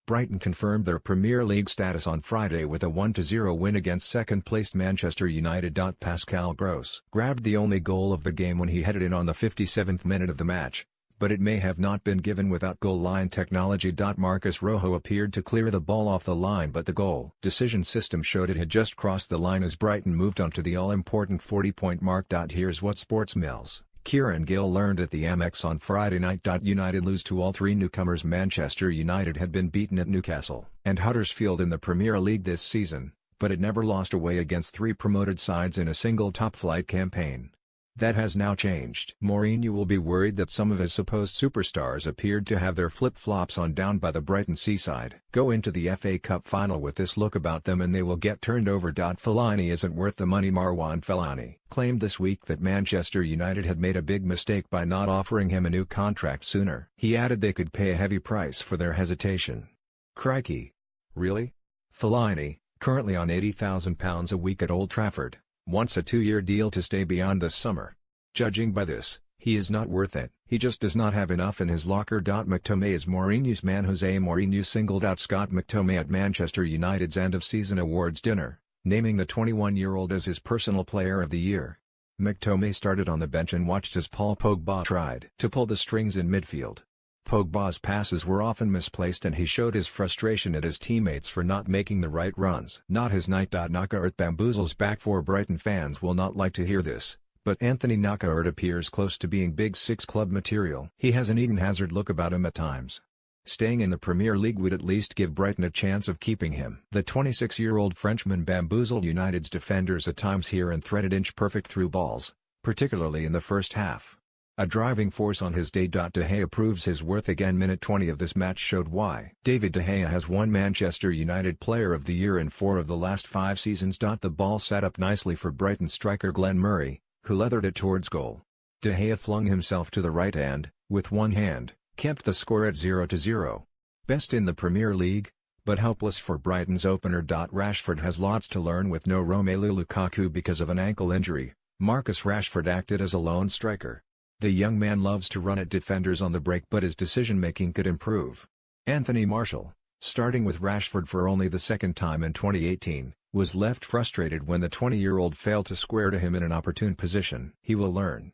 Brighton confirmed their Premier League status on Friday with a 1-0 win against second-placed Manchester United. Pascal Gross grabbed the only goal of the game when he headed in on the 57th minute of the match, but it may have not been given without goal line technology. Marcus Rojo appeared to clear the ball off the line, but the goal decision system showed it had just crossed the line as Brighton moved on to the all-important 40-point mark. Here's what Sportsmill's Kieran Gill learned at the Amex on Friday night. United lose to all three newcomers. Manchester United had been beaten at Newcastle and Huddersfield in the Premier League this season, but it never lost away against three promoted sides in a single top-flight campaign. That has now changed. Mourinho will be worried that some of his supposed superstars appeared to have their flip-flops on down by the Brighton seaside. Go into the FA Cup final with this look about them and they will get turned over. Fellaini isn't worth the money. Marouane Fellaini claimed this week that Manchester United had made a big mistake by not offering him a new contract sooner. He added they could pay a heavy price for their hesitation. Crikey. Really? Fellaini, currently on £80,000 a week at Old Trafford, wants a 2-year deal to stay beyond this summer. Judging by this, he is not worth it. He just does not have enough in his locker. McTominay is Mourinho's man. Jose Mourinho singled out Scott McTominay at Manchester United's end-of-season awards dinner, naming the 21-year-old as his personal player of the year. McTominay started on the bench and watched as Paul Pogba tried to pull the strings in midfield. Pogba's passes were often misplaced and he showed his frustration at his teammates for not making the right runs. Not his night. Knockaert bamboozles back. For Brighton fans will not like to hear this, but Anthony Knockaert appears close to being Big Six club material. He has an Eden Hazard look about him at times. Staying in the Premier League would at least give Brighton a chance of keeping him. The 26-year-old Frenchman bamboozled United's defenders at times here and threaded inch-perfect through balls, particularly in the first half. A driving force on his day. De Gea proves his worth again. Minute 20 of this match showed why. David De Gea has won Manchester United Player of the Year in 4 of the last 5 seasons. The ball sat up nicely for Brighton striker Glenn Murray, who leathered it towards goal. De Gea flung himself to the right and, with one hand, kept the score at 0-0. Best in the Premier League, but helpless for Brighton's opener. Rashford has lots to learn with no Romelu Lukaku because of an ankle injury. Marcus Rashford acted as a lone striker. The young man loves to run at defenders on the break, but his decision-making could improve. Anthony Martial, starting with Rashford for only the second time in 2018, was left frustrated when the 20-year-old failed to square to him in an opportune position. He will learn.